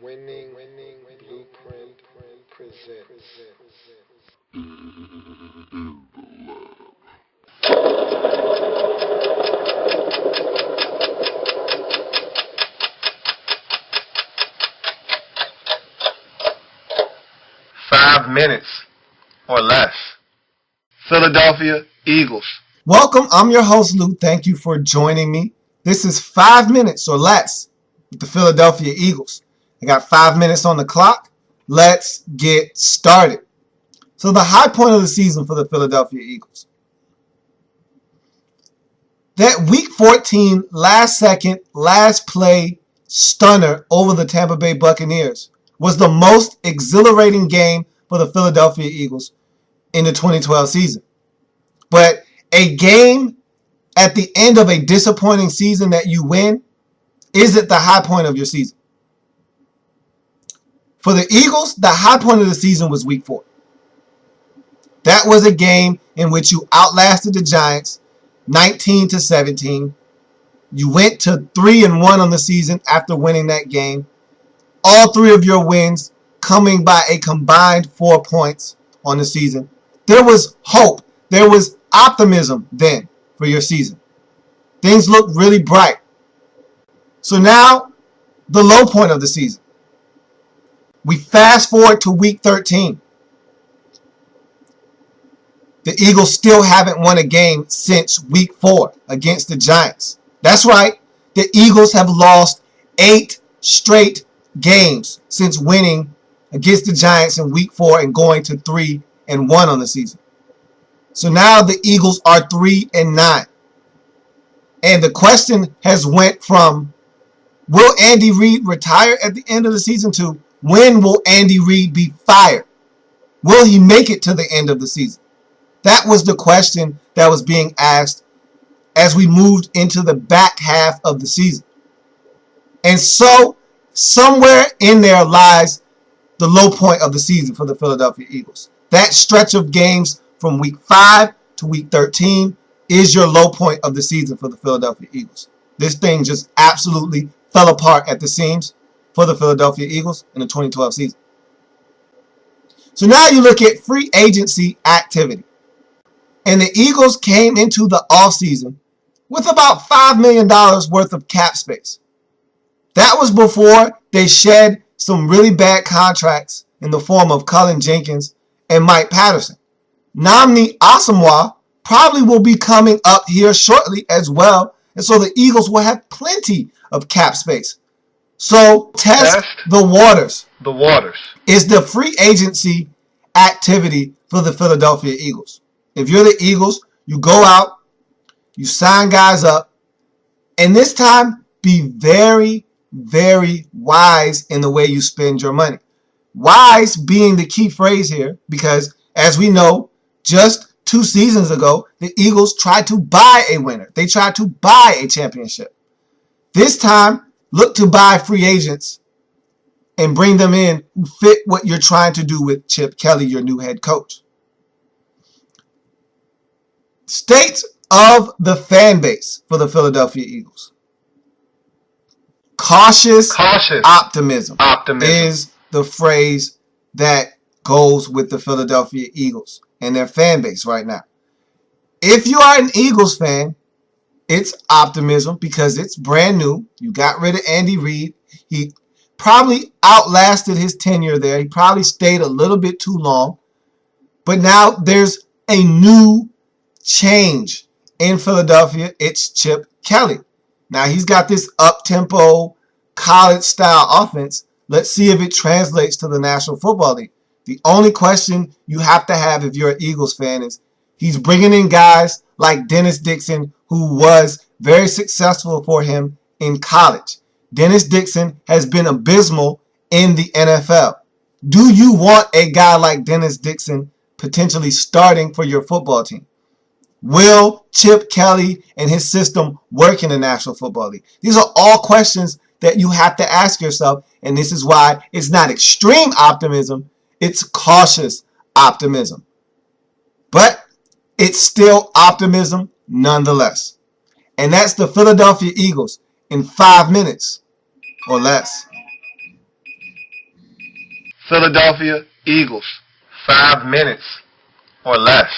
Winning Blueprint presents. 5 minutes or less. Philadelphia Eagles. Welcome, I'm your host, Lou. Thank you for joining me. This is 5 minutes or less with the Philadelphia Eagles. I got 5 minutes on the clock. Let's get started. So the high point of the season for the Philadelphia Eagles. That week 14, last second, last play stunner over the Tampa Bay Buccaneers was the most exhilarating game for the Philadelphia Eagles in the 2012 season. But a game at the end of a disappointing season that you win isn't the high point of your season. For the Eagles, the high point of the season was week 4. That was a game in which you outlasted the Giants 19-17. You went to 3-1 on the season after winning that game. All 3 of your wins coming by a combined 4 points on the season. There was hope. There was optimism then for your season. Things looked really bright. So now, the low point of the season. We fast forward to week 13. The Eagles still haven't won a game since week 4 against the Giants. That's right. The Eagles have lost 8 straight games since winning against the Giants in week 4 and going to 3-1 on the season. So now the Eagles are 3-9. And the question has went from, will Andy Reid retire at the end of the season, to when will Andy Reid be fired? Will he make it to the end of the season? That was the question that was being asked as we moved into the back half of the season. And so, somewhere in there lies the low point of the season for the Philadelphia Eagles. That stretch of games from week 5 to week 13 is your low point of the season for the Philadelphia Eagles. This thing just absolutely fell apart at the seams for the Philadelphia Eagles in the 2012 season. So now you look at free agency activity. And the Eagles came into the offseason with about $5 million worth of cap space. That was before they shed some really bad contracts in the form of Cullen Jenkins and Mike Patterson. Nnamdi Asomugha probably will be coming up here shortly as well. And so the Eagles will have plenty of cap space. So test the waters. The waters is the free agency activity for the Philadelphia Eagles. If you're the Eagles, you go out, you sign guys up, and this time be very, very wise in the way you spend your money. Wise being the key phrase here, because as we know, just 2 seasons ago, the Eagles tried to buy a winner. They tried to buy a championship. This time, look to buy free agents and bring them in who fit what you're trying to do with Chip Kelly, your new head coach. State of the fan base for the Philadelphia Eagles. Cautious optimism is the phrase that goes with the Philadelphia Eagles and their fan base right now. If you are an Eagles fan, it's optimism because it's brand new. You got rid of Andy Reid. He probably outlasted his tenure there. He probably stayed a little bit too long. But now there's a new change in Philadelphia. It's Chip Kelly. Now he's got this up-tempo, college-style offense. Let's see if it translates to the National Football League. The only question you have to have if you're an Eagles fan is he's bringing in guys like Dennis Dixon, who was very successful for him in college. Dennis Dixon has been abysmal in the NFL. Do you want a guy like Dennis Dixon potentially starting for your football team? Will Chip Kelly and his system work in the National Football League? These are all questions that you have to ask yourself, and this is why it's not extreme optimism, it's cautious optimism. But it's still optimism nonetheless. And that's the Philadelphia Eagles in 5 minutes or less. Philadelphia Eagles. 5 minutes or less.